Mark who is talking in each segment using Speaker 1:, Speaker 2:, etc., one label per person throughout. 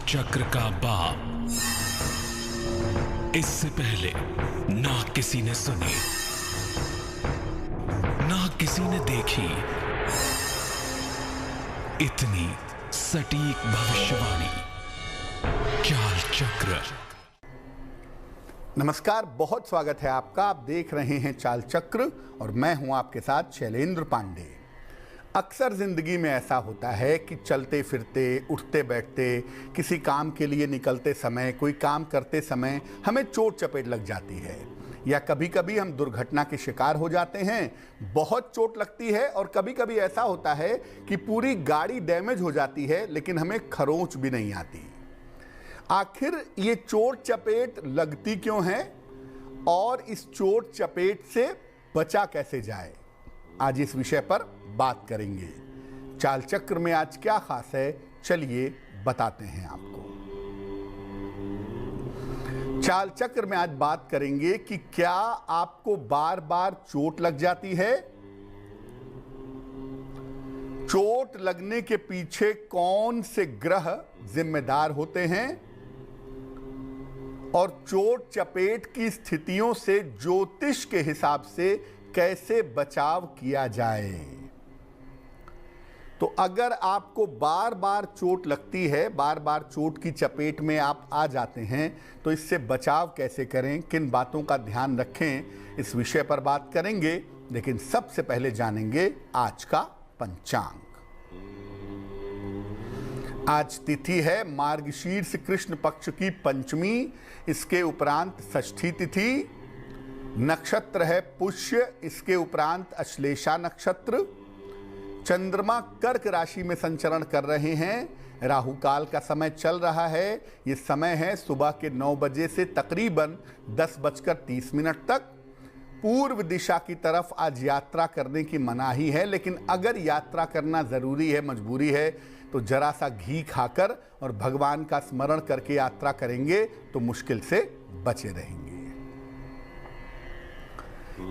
Speaker 1: चक्र का बाप। इससे पहले ना किसी ने सुनी, ना किसी ने देखी इतनी सटीक भविष्यवाणी। चाल चक्र।
Speaker 2: नमस्कार, बहुत स्वागत है आपका। आप देख रहे हैं चाल चक्र और मैं हूं आपके साथ शैलेंद्र पांडे। अक्सर जिंदगी में ऐसा होता है कि चलते फिरते, उठते बैठते, किसी काम के लिए निकलते समय, कोई काम करते समय हमें चोट चपेट लग जाती है, या कभी कभी हम दुर्घटना के शिकार हो जाते हैं, बहुत चोट लगती है। और कभी कभी ऐसा होता है कि पूरी गाड़ी डैमेज हो जाती है लेकिन हमें खरोंच भी नहीं आती। आखिर ये चोट चपेट लगती क्यों है और इस चोट चपेट से बचा कैसे जाए, आज इस विषय पर बात करेंगे। चाल चक्र में आज क्या खास है, चलिए बताते हैं आपको। चाल चक्र में आज बात करेंगे कि क्या आपको बार बार चोट लग जाती है, चोट लगने के पीछे कौन से ग्रह जिम्मेदार होते हैं, और चोट चपेट की स्थितियों से ज्योतिष के हिसाब से कैसे बचाव किया जाए। तो अगर आपको बार बार चोट लगती है, बार बार चोट की चपेट में आप आ जाते हैं, तो इससे बचाव कैसे करें, किन बातों का ध्यान रखें, इस विषय पर बात करेंगे। लेकिन सबसे पहले जानेंगे आज का पंचांग। आज तिथि है मार्गशीर्ष कृष्ण पक्ष की पंचमी, इसके उपरांत षष्ठी तिथि। नक्षत्र है पुष्य, इसके उपरांत अश्लेषा नक्षत्र। चंद्रमा कर्क राशि में संचरण कर रहे हैं। राहु काल का समय चल रहा है। ये समय है सुबह के 9 बजे से तकरीबन 10:30 तक। पूर्व दिशा की तरफ आज यात्रा करने की मनाही है, लेकिन अगर यात्रा करना ज़रूरी है, मजबूरी है, तो जरा सा घी खाकर और भगवान का स्मरण करके यात्रा करेंगे तो मुश्किल से बचे रहेंगे।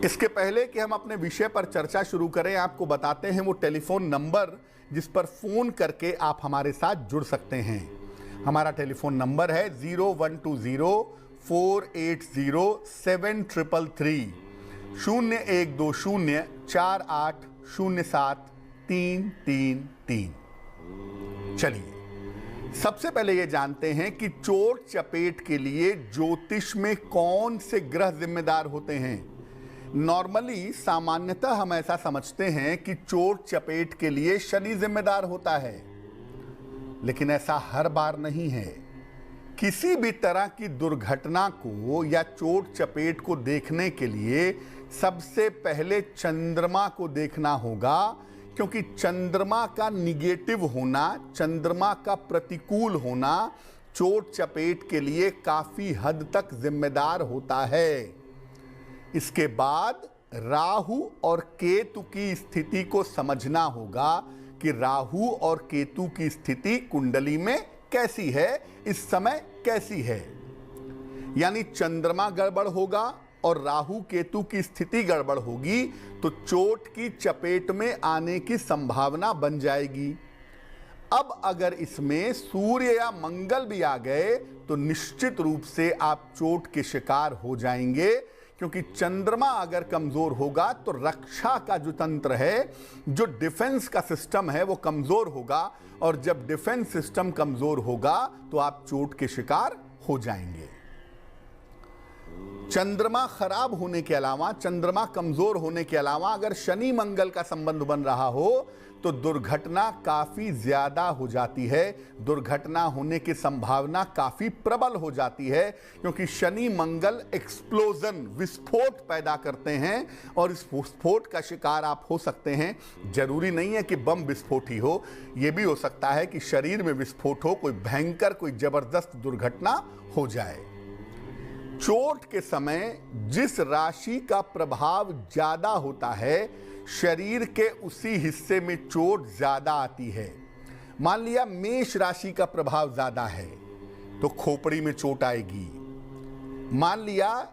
Speaker 2: इसके पहले कि हम अपने विषय पर चर्चा शुरू करें, आपको बताते हैं वो टेलीफोन नंबर जिस पर फोन करके आप हमारे साथ जुड़ सकते हैं। हमारा टेलीफोन नंबर है 0120-480-7333, 0120-4807-333। चलिए सबसे पहले ये जानते हैं कि चोट चपेट के लिए ज्योतिष में कौन से ग्रह जिम्मेदार होते हैं। नॉर्मली, सामान्यतः हम ऐसा समझते हैं कि चोट चपेट के लिए शनि जिम्मेदार होता है, लेकिन ऐसा हर बार नहीं है। किसी भी तरह की दुर्घटना को या चोट चपेट को देखने के लिए सबसे पहले चंद्रमा को देखना होगा, क्योंकि चंद्रमा का निगेटिव होना, चंद्रमा का प्रतिकूल होना चोट चपेट के लिए काफी हद तक जिम्मेदार होता है। इसके बाद राहु और केतु की स्थिति को समझना होगा कि राहु और केतु की स्थिति कुंडली में कैसी है, इस समय कैसी है। यानी चंद्रमा गड़बड़ होगा और राहु केतु की स्थिति गड़बड़ होगी तो चोट की चपेट में आने की संभावना बन जाएगी। अब अगर इसमें सूर्य या मंगल भी आ गए तो निश्चित रूप से आप चोट के शिकार हो जाएंगे, क्योंकि चंद्रमा अगर कमजोर होगा तो रक्षा का जो तंत्र है, जो डिफेंस का सिस्टम है, वो कमजोर होगा, और जब डिफेंस सिस्टम कमजोर होगा तो आप चोट के शिकार हो जाएंगे। चंद्रमा खराब होने के अलावा, चंद्रमा कमजोर होने के अलावा अगर शनि मंगल का संबंध बन रहा हो तो दुर्घटना काफी ज्यादा हो जाती है, दुर्घटना होने की संभावना काफी प्रबल हो जाती है, क्योंकि शनि मंगल एक्सप्लोजन, विस्फोट पैदा करते हैं और इस विस्फोट का शिकार आप हो सकते हैं। जरूरी नहीं है कि बम विस्फोट ही हो, यह भी हो सकता है कि शरीर में विस्फोट हो, कोई भयंकर, कोई जबरदस्त दुर्घटना हो जाए। चोट के समय जिस राशि का प्रभाव ज्यादा होता है, शरीर के उसी हिस्से में चोट ज्यादा आती है। मान लिया मेष राशि का प्रभाव ज्यादा है तो खोपड़ी में चोट आएगी। मान लिया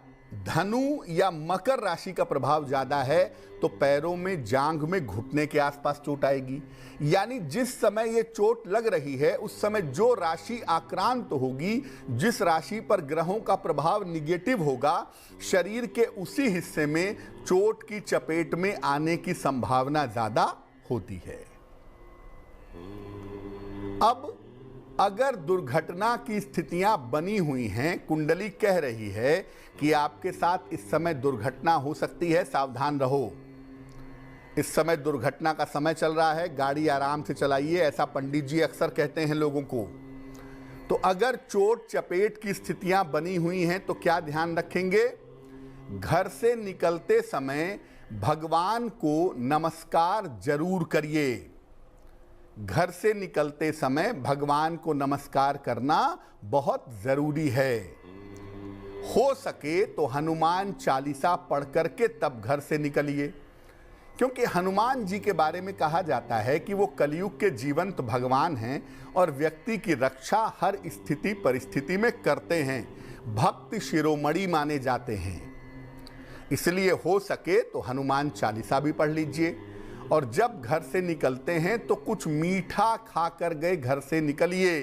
Speaker 2: धनु या मकर राशि का प्रभाव ज्यादा है तो पैरों में, जांघ में, घुटने के आसपास चोट आएगी। यानी जिस समय ये चोट लग रही है उस समय जो राशि आक्रांत होगी, जिस राशि पर ग्रहों का प्रभाव निगेटिव होगा, शरीर के उसी हिस्से में चोट की चपेट में आने की संभावना ज्यादा होती है। अब अगर दुर्घटना की स्थितियां बनी हुई हैं, कुंडली कह रही है कि आपके साथ इस समय दुर्घटना हो सकती है, सावधान रहो। इस समय दुर्घटना का समय चल रहा है, गाड़ी आराम से चलाइए, ऐसा पंडित जी अक्सर कहते हैं लोगों को। तो अगर चोट चपेट की स्थितियां बनी हुई हैं तो क्या ध्यान रखेंगे? घर से निकलते समय भगवान को नमस्कार जरूर करिए। घर से निकलते समय भगवान को नमस्कार करना बहुत जरूरी है। हो सके तो हनुमान चालीसा पढ़ करके तब घर से निकलिए, क्योंकि हनुमान जी के बारे में कहा जाता है कि वो कलयुग के जीवंत भगवान हैं और व्यक्ति की रक्षा हर स्थिति परिस्थिति में करते हैं। भक्त शिरोमणि माने जाते हैं। इसलिए हो सके तो हनुमान चालीसा भी पढ़ लीजिए। और जब घर से निकलते हैं तो कुछ मीठा खाकर गए घर से निकलिए।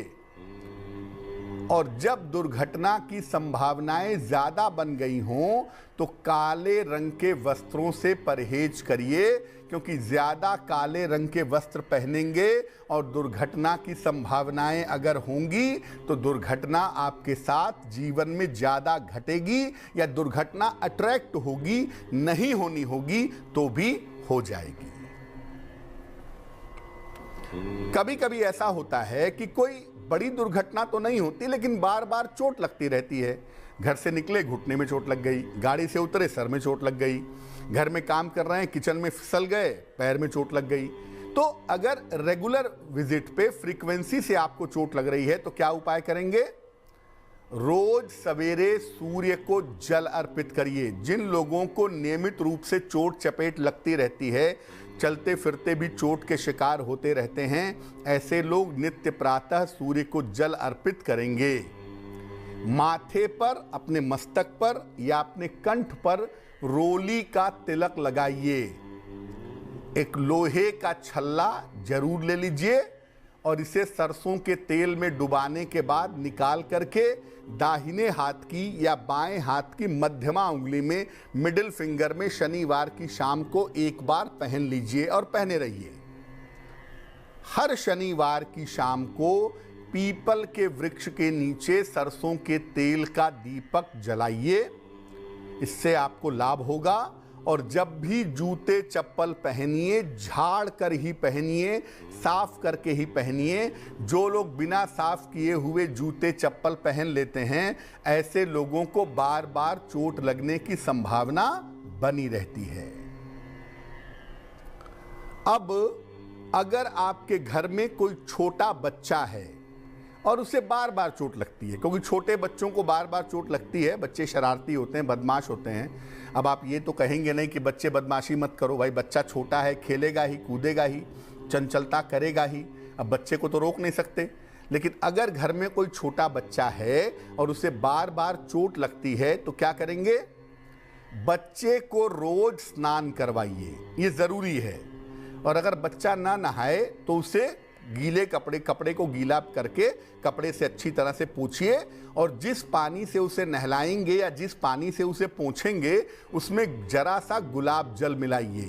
Speaker 2: और जब दुर्घटना की संभावनाएं ज्यादा बन गई हों तो काले रंग के वस्त्रों से परहेज करिए, क्योंकि ज्यादा काले रंग के वस्त्र पहनेंगे और दुर्घटना की संभावनाएं अगर होंगी तो दुर्घटना आपके साथ जीवन में ज्यादा घटेगी या दुर्घटना अट्रैक्ट होगी, नहीं होनी होगी तो भी हो जाएगी। कभी कभी ऐसा होता है कि कोई बड़ी दुर्घटना तो नहीं होती लेकिन बार बार चोट लगती रहती है। घर से निकले, घुटने में चोट लग गई, गाड़ी से उतरे, सर में चोट लग गई, घर में काम कर रहे हैं, किचन में फिसल गए, पैर में चोट लग गई। तो अगर रेगुलर विजिट पे फ्रीक्वेंसी से आपको चोट लग रही है तो क्या उपाय करेंगे? रोज सवेरे सूर्य को जल अर्पित करिए। जिन लोगों को नियमित रूप से चोट चपेट लगती रहती है, चलते फिरते भी चोट के शिकार होते रहते हैं, ऐसे लोग नित्य प्रातः सूर्य को जल अर्पित करेंगे। माथे पर, अपने मस्तक पर या अपने कंठ पर रोली का तिलक लगाइए। एक लोहे का छल्ला जरूर ले लीजिए और इसे सरसों के तेल में डुबाने के बाद निकाल करके दाहिने हाथ की या बाएं हाथ की मध्यमा उंगली में, मिडिल फिंगर में शनिवार की शाम को एक बार पहन लीजिए और पहने रहिए। हर शनिवार की शाम को पीपल के वृक्ष के नीचे सरसों के तेल का दीपक जलाइए। इससे आपको लाभ होगा। और जब भी जूते चप्पल पहनिए, झाड़ कर ही पहनिए, साफ करके ही पहनिए। जो लोग बिना साफ किए हुए जूते चप्पल पहन लेते हैं, ऐसे लोगों को बार बार चोट लगने की संभावना बनी रहती है। अब अगर आपके घर में कोई छोटा बच्चा है और उसे बार बार चोट लगती है, क्योंकि छोटे बच्चों को बार बार चोट लगती है, बच्चे शरारती होते हैं, बदमाश होते हैं। अब आप ये तो कहेंगे नहीं कि बच्चे बदमाशी मत करो, भाई बच्चा छोटा है, खेलेगा ही, कूदेगा ही, चंचलता करेगा ही। अब बच्चे को तो रोक नहीं सकते, लेकिन अगर घर में कोई छोटा बच्चा है और उसे बार बार चोट लगती है तो क्या करेंगे? बच्चे को रोज स्नान करवाइए, ये जरूरी है। और अगर बच्चा ना नहाए तो उसे गीले कपड़े को गीला करके कपड़े से अच्छी तरह से पोंछिए और जिस पानी से उसे नहलाएंगे या जिस पानी से उसे पोंछेंगे उसमें जरा सा गुलाब जल मिलाइए।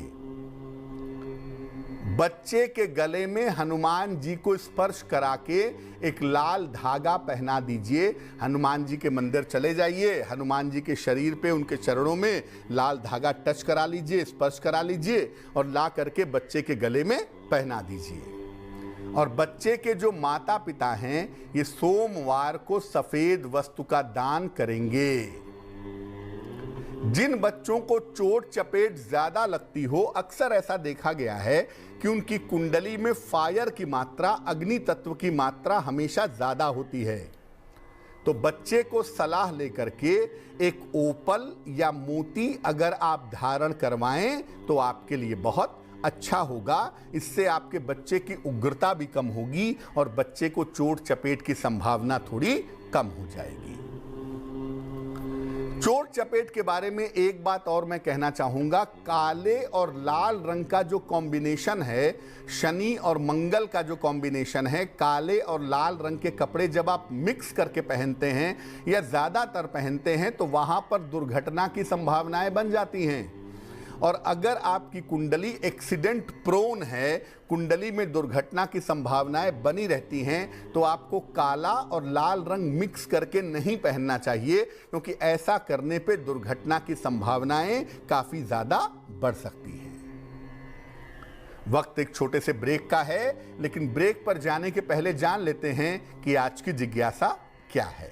Speaker 2: बच्चे के गले में हनुमान जी को स्पर्श करा के एक लाल धागा पहना दीजिए। हनुमान जी के मंदिर चले जाइए, हनुमान जी के शरीर पे, उनके चरणों में लाल धागा टच करा लीजिए, स्पर्श करा लीजिए और ला करके बच्चे के गले में पहना दीजिए। और बच्चे के जो माता पिता हैं, ये सोमवार को सफेद वस्तु का दान करेंगे। जिन बच्चों को चोट चपेट ज्यादा लगती हो, अक्सर ऐसा देखा गया है कि उनकी कुंडली में फायर की मात्रा, अग्नि तत्व की मात्रा हमेशा ज्यादा होती है। तो बच्चे को सलाह लेकर के एक ओपल या मोती अगर आप धारण करवाएं तो आपके लिए बहुत अच्छा होगा। इससे आपके बच्चे की उग्रता भी कम होगी और बच्चे को चोट चपेट की संभावना थोड़ी कम हो जाएगी। चोट चपेट के बारे में एक बात और मैं कहना चाहूंगा, काले और लाल रंग का जो कॉम्बिनेशन है, शनि और मंगल का जो कॉम्बिनेशन है, काले और लाल रंग के कपड़े जब आप मिक्स करके पहनते हैं या ज्यादातर पहनते हैं तो वहां पर दुर्घटना की संभावनाएं बन जाती हैं। और अगर आपकी कुंडली एक्सीडेंट प्रोन है, कुंडली में दुर्घटना की संभावनाएं बनी रहती हैं, तो आपको काला और लाल रंग मिक्स करके नहीं पहनना चाहिए, क्योंकि ऐसा करने पे दुर्घटना की संभावनाएं काफी ज्यादा बढ़ सकती हैं। वक्त एक छोटे से ब्रेक का है, लेकिन ब्रेक पर जाने के पहले जान लेते हैं कि आज की जिज्ञासा क्या है।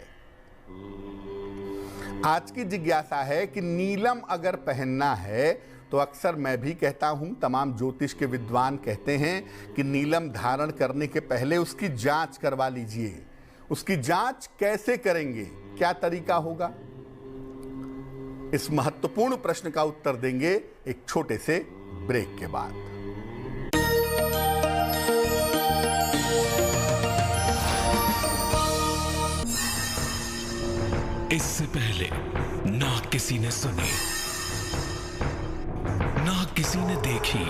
Speaker 2: आज की जिज्ञासा है कि नीलम अगर पहनना है तो अक्सर मैं भी कहता हूं, तमाम ज्योतिष के विद्वान कहते हैं कि नीलम धारण करने के पहले उसकी जांच करवा लीजिए। उसकी जांच कैसे करेंगे, क्या तरीका होगा, इस महत्वपूर्ण प्रश्न का उत्तर देंगे एक छोटे से ब्रेक के बाद।
Speaker 1: इससे पहले ना किसी ने सुनी, ना किसी ने देखी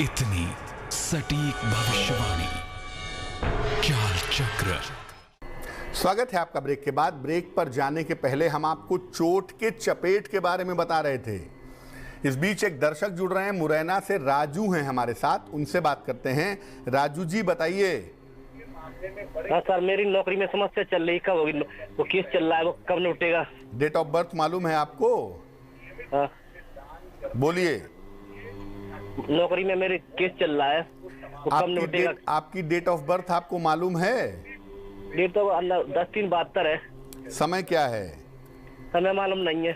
Speaker 1: इतनी सटीक भविष्यवाणी। चाल चक्र।
Speaker 2: स्वागत है आपका ब्रेक के बाद। ब्रेक पर जाने के पहले हम आपको चोट के चपेट के बारे में बता रहे थे। इस बीच एक दर्शक जुड़ रहे हैं, मुरैना से राजू हैं हमारे साथ, उनसे बात करते हैं। राजू जी बताइए।
Speaker 3: हाँ सर, मेरी नौकरी में समस्या चल रही, कब होगी वो केस चल रहा है, वो कब निपटेगा?
Speaker 2: डेट ऑफ बर्थ मालूम है आपको?
Speaker 3: हाँ
Speaker 2: बोलिए।
Speaker 3: नौकरी में मेरी केस चल रहा है, वो कब निपटेगा?
Speaker 2: आपकी डेट ऑफ बर्थ आपको मालूम है?
Speaker 3: डेट तो 10/3/72 है।
Speaker 2: समय क्या है?
Speaker 3: समय मालूम नहीं है।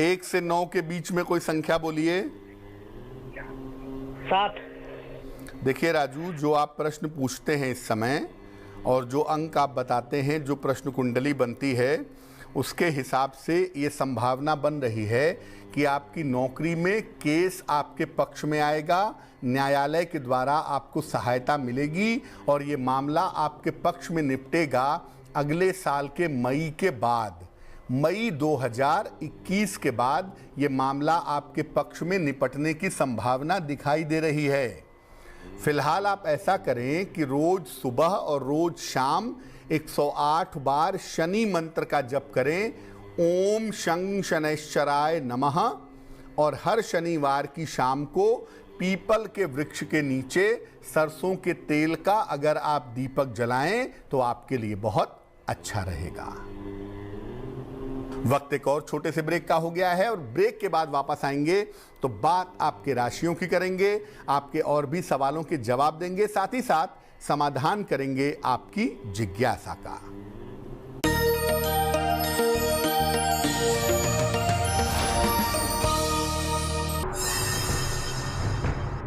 Speaker 2: 1 से 9 के बीच में कोई संख्या बोलिए।
Speaker 3: 7।
Speaker 2: देखिए राजू, जो आप प्रश्न पूछते हैं इस समय और जो अंक आप बताते हैं, जो प्रश्न कुंडली बनती है, उसके हिसाब से ये संभावना बन रही है कि आपकी नौकरी में केस आपके पक्ष में आएगा, न्यायालय के द्वारा आपको सहायता मिलेगी और ये मामला आपके पक्ष में निपटेगा अगले साल के मई के बाद। मई 2021 के बाद ये मामला आपके पक्ष में निपटने की संभावना दिखाई दे रही है। फिलहाल आप ऐसा करें कि रोज सुबह और रोज शाम 108 बार शनि मंत्र का जप करें, ओम शं शनैश्चराय नमः, और हर शनिवार की शाम को पीपल के वृक्ष के नीचे सरसों के तेल का अगर आप दीपक जलाएं तो आपके लिए बहुत अच्छा रहेगा। वक्त एक और छोटे से ब्रेक का हो गया है और ब्रेक के बाद वापस आएंगे तो बात आपके राशियों की करेंगे, आपके और भी सवालों के जवाब देंगे, साथ ही साथ समाधान करेंगे आपकी जिज्ञासा का।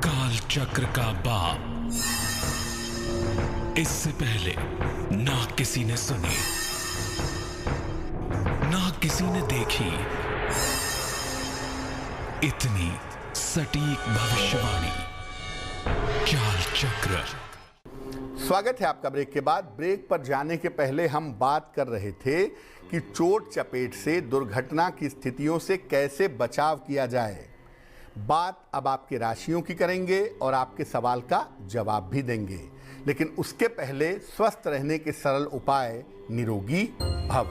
Speaker 1: काल चक्र का बाप। इससे पहले ना किसी ने सुनी, ना किसी ने देखी इतनी सटीक भविष्यवाणी। चाल चक्र।
Speaker 2: स्वागत है आपका ब्रेक के बाद। ब्रेक पर जाने के पहले हम बात कर रहे थे कि चोट चपेट से, दुर्घटना की स्थितियों से कैसे बचाव किया जाए। बात अब आपके राशियों की करेंगे और आपके सवाल का जवाब भी देंगे, लेकिन उसके पहले स्वस्थ रहने के सरल उपाय निरोगी भव।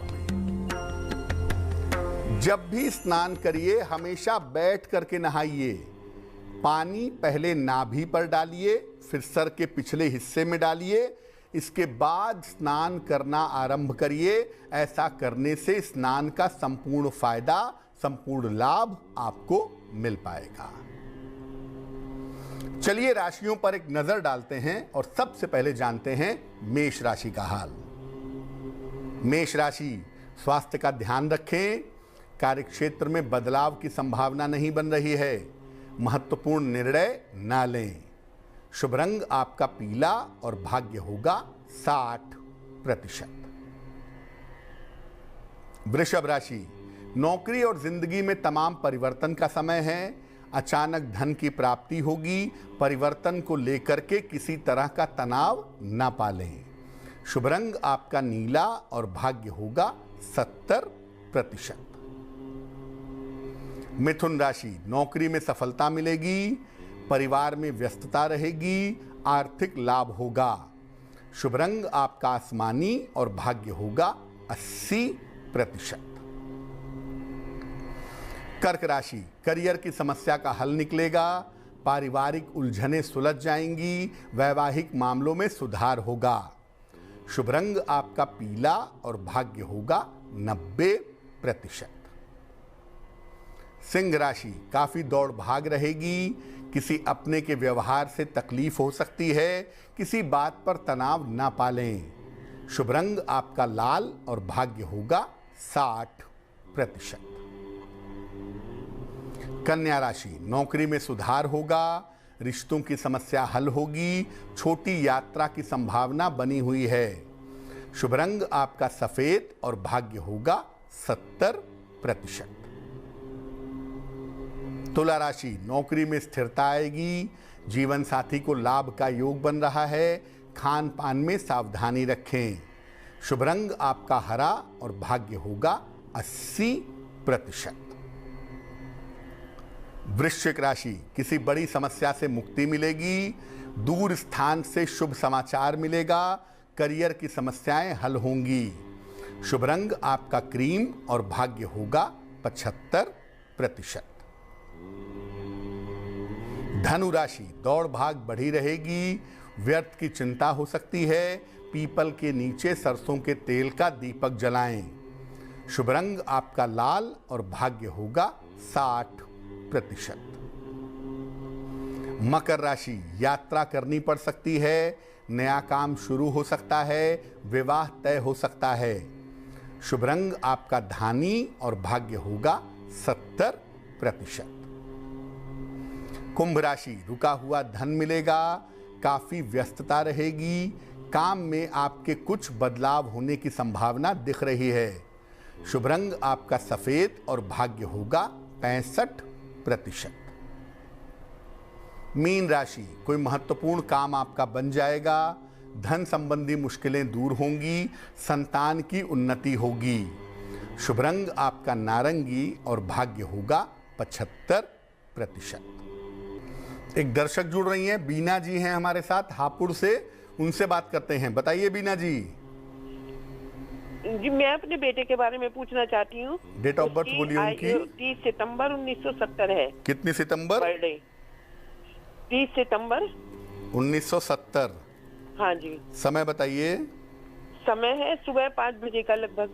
Speaker 2: जब भी स्नान करिए हमेशा बैठ करके नहाइए। पानी पहले नाभि पर डालिए, फिर सर के पिछले हिस्से में डालिए, इसके बाद स्नान करना आरंभ करिए। ऐसा करने से स्नान का संपूर्ण फायदा, संपूर्ण लाभ आपको मिल पाएगा। चलिए राशियों पर एक नजर डालते हैं और सबसे पहले जानते हैं मेष राशि का हाल। मेष राशि, स्वास्थ्य का ध्यान रखें। कार्यक्षेत्र में बदलाव की संभावना नहीं बन रही है। महत्वपूर्ण निर्णय ना लें। शुभ रंग आपका पीला और भाग्य होगा 60%। वृषभ राशि, नौकरी और जिंदगी में तमाम परिवर्तन का समय है। अचानक धन की प्राप्ति होगी। परिवर्तन को लेकर के किसी तरह का तनाव ना पालें। शुभ रंग आपका नीला और भाग्य होगा 70%। मिथुन राशि, नौकरी में सफलता मिलेगी, परिवार में व्यस्तता रहेगी, आर्थिक लाभ होगा। शुभ रंग आपका आसमानी और भाग्य होगा 80%। कर्क राशि, करियर की समस्या का हल निकलेगा, पारिवारिक उलझनें सुलझ जाएंगी, वैवाहिक मामलों में सुधार होगा। शुभ रंग आपका पीला और भाग्य होगा 90%। सिंह राशि, काफी दौड़ भाग रहेगी, किसी अपने के व्यवहार से तकलीफ हो सकती है, किसी बात पर तनाव ना पालें। शुभ रंग आपका लाल और भाग्य होगा 60%। कन्या राशि, नौकरी में सुधार होगा, रिश्तों की समस्या हल होगी, छोटी यात्रा की संभावना बनी हुई है। शुभ रंग आपका सफेद और भाग्य होगा 70%। तुला राशि, नौकरी में स्थिरता आएगी, जीवन साथी को लाभ का योग बन रहा है, खान पान में सावधानी रखें। शुभ रंग आपका हरा और भाग्य होगा 80%। वृश्चिक राशि, किसी बड़ी समस्या से मुक्ति मिलेगी, दूर स्थान से शुभ समाचार मिलेगा, करियर की समस्याएं हल होंगी। शुभ रंग आपका क्रीम और भाग्य होगा 75%। धनु राशि, दौड़ भाग बढ़ी रहेगी, व्यर्थ की चिंता हो सकती है, पीपल के नीचे सरसों के तेल का दीपक जलाएं। शुभ रंग आपका लाल और भाग्य होगा 60%। मकर राशि, यात्रा करनी पड़ सकती है, नया काम शुरू हो सकता है, विवाह तय हो सकता है। शुभ रंग आपका धानी और भाग्य होगा 70%। कुंभ राशि, रुका हुआ धन मिलेगा, काफी व्यस्तता रहेगी, काम में आपके कुछ बदलाव होने की संभावना दिख रही है। शुभ रंग आपका सफेद और भाग्य होगा 65%। मीन राशि, कोई महत्वपूर्ण काम आपका बन जाएगा, धन संबंधी मुश्किलें दूर होंगी, संतान की उन्नति होगी। शुभ रंग आपका नारंगी और भाग्य होगा 75%। एक दर्शक जुड़ रही हैं, बीना जी हैं हमारे साथ हापुड़ से, उनसे बात करते हैं। बताइए बीना जी।
Speaker 4: जी, मैं अपने बेटे के बारे में पूछना चाहती हूँ।
Speaker 2: डेट ऑफ बर्थ बोलिए उनकी।
Speaker 4: 30 सितंबर 1970 है।
Speaker 2: कितनी सितंबर?
Speaker 4: बर्थडे 30 सितंबर
Speaker 2: 1970।
Speaker 4: हाँ जी।
Speaker 2: समय बताइए।
Speaker 4: समय है सुबह 5 बजे का लगभग।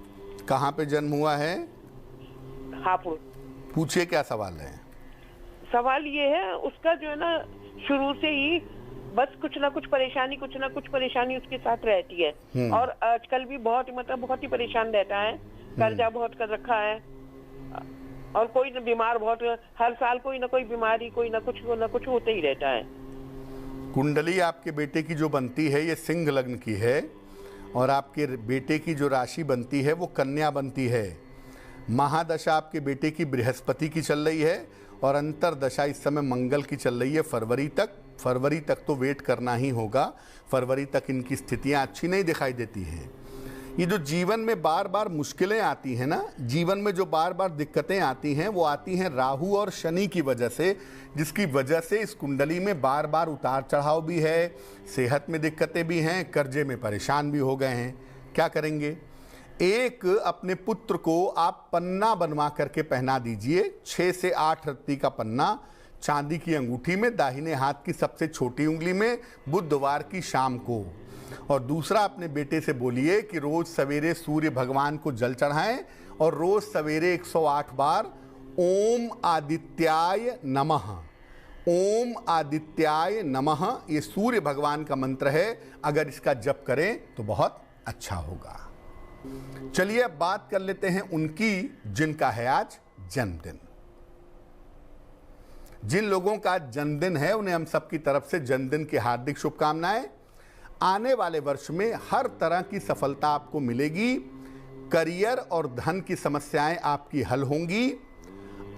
Speaker 2: कहाँ पे जन्म हुआ है?
Speaker 4: हापुड़।
Speaker 2: पूछिए क्या सवाल है।
Speaker 4: सवाल ये है, उसका जो है ना शुरू से ही बस कुछ ना कुछ परेशानी उसके साथ रहती है, और आजकल भी बहुत ही परेशान रहता है, कर्जा बहुत कर रखा है, और कोई न बीमार बहुत, हर साल कोई ना कोई बीमारी, कोई ना कुछ होते ही रहता है।
Speaker 2: कुंडली आपके बेटे की जो बनती है ये सिंह लग्न की है, और आपके बेटे की जो राशि बनती है वो कन्या बनती है। महादशा आपके बेटे की बृहस्पति की चल रही है, और अंतर दशा इस समय मंगल की चल रही है फरवरी तक तो वेट करना ही होगा। फरवरी तक इनकी स्थितियां अच्छी नहीं दिखाई देती हैं। ये जो जीवन में बार बार मुश्किलें आती हैं ना, जीवन में जो बार बार दिक्कतें आती हैं, वो आती हैं राहु और शनि की वजह से, जिसकी वजह से इस कुंडली में बार बार उतार चढ़ाव भी है, सेहत में दिक्कतें भी हैं, कर्जे में परेशान भी हो गए हैं। क्या करेंगे? एक अपने पुत्र को आप पन्ना बनवा करके पहना दीजिए, 6 से 8 रत्ती का पन्ना, चांदी की अंगूठी में, दाहिने हाथ की सबसे छोटी उंगली में, बुधवार की शाम को। और दूसरा, अपने बेटे से बोलिए कि रोज सवेरे सूर्य भगवान को जल चढ़ाएं, और रोज सवेरे 108 बार ओम आदित्याय नमः, ओम आदित्याय नमः, ये सूर्य भगवान का मंत्र है। अगर इसका जप करें तो बहुत अच्छा होगा। चलिए अब बात कर लेते हैं उनकी जिनका है आज जन्मदिन। जिन लोगों का जन्मदिन है उन्हें हम सबकी तरफ से जन्मदिन की हार्दिक शुभकामनाएं। आने वाले वर्ष में हर तरह की सफलता आपको मिलेगी, करियर और धन की समस्याएं आपकी हल होंगी,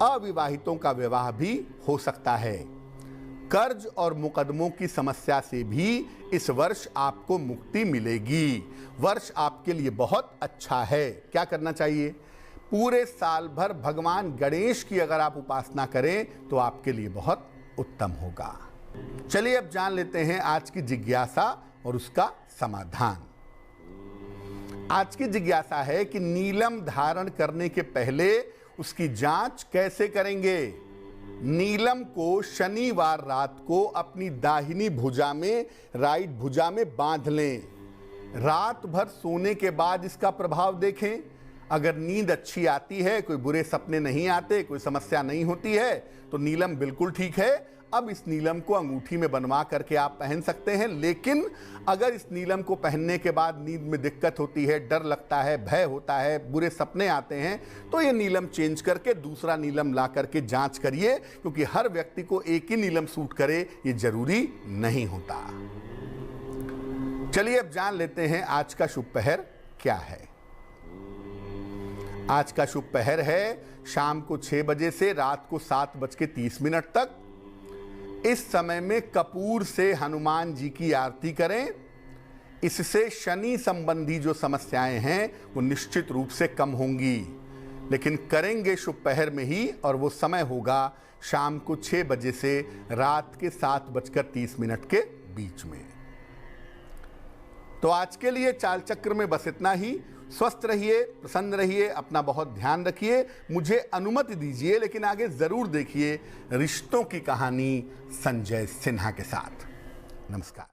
Speaker 2: अविवाहितों का विवाह भी हो सकता है। कर्ज और मुकदमों की समस्या से भी इस वर्ष आपको मुक्ति मिलेगी। वर्ष आपके लिए बहुत अच्छा है। क्या करना चाहिए? पूरे साल भर भगवान गणेश की अगर आप उपासना करें तो आपके लिए बहुत उत्तम होगा। चलिए अब जान लेते हैं आज की जिज्ञासा और उसका समाधान। आज की जिज्ञासा है कि नीलम धारण करने के पहले उसकी जांच कैसे करेंगे। नीलम को शनिवार रात को अपनी दाहिनी भुजा में, राइट भुजा में बांध लें। रात भर सोने के बाद इसका प्रभाव देखें। अगर नींद अच्छी आती है, कोई बुरे सपने नहीं आते, कोई समस्या नहीं होती है, तो नीलम बिल्कुल ठीक है। अब इस नीलम को अंगूठी में बनवा करके आप पहन सकते हैं। लेकिन अगर इस नीलम को पहनने के बाद नींद में दिक्कत होती है, डर लगता है, भय होता है, बुरे सपने आते हैं, तो ये नीलम चेंज करके दूसरा नीलम ला करके जांच करिए, क्योंकि हर व्यक्ति को एक ही नीलम सूट करे ये जरूरी नहीं होता। चलिए अब जान लेते हैं आज का शुभ पहर क्या है। आज का शुभ पहर है शाम को 6 बजे से रात को 7:30 तक। इस समय में कपूर से हनुमान जी की आरती करें। इससे शनि संबंधी जो समस्याएं हैं वो निश्चित रूप से कम होंगी। लेकिन करेंगे शुभ पहर में ही, और वो समय होगा शाम को 6 बजे से रात के 7:30 के बीच में। तो आज के लिए चाल चक्र में बस इतना ही। स्वस्थ रहिए, प्रसन्न रहिए, अपना बहुत ध्यान रखिए। मुझे अनुमति दीजिए, लेकिन आगे जरूर देखिए रिश्तों की कहानी संजय सिन्हा के साथ। नमस्कार।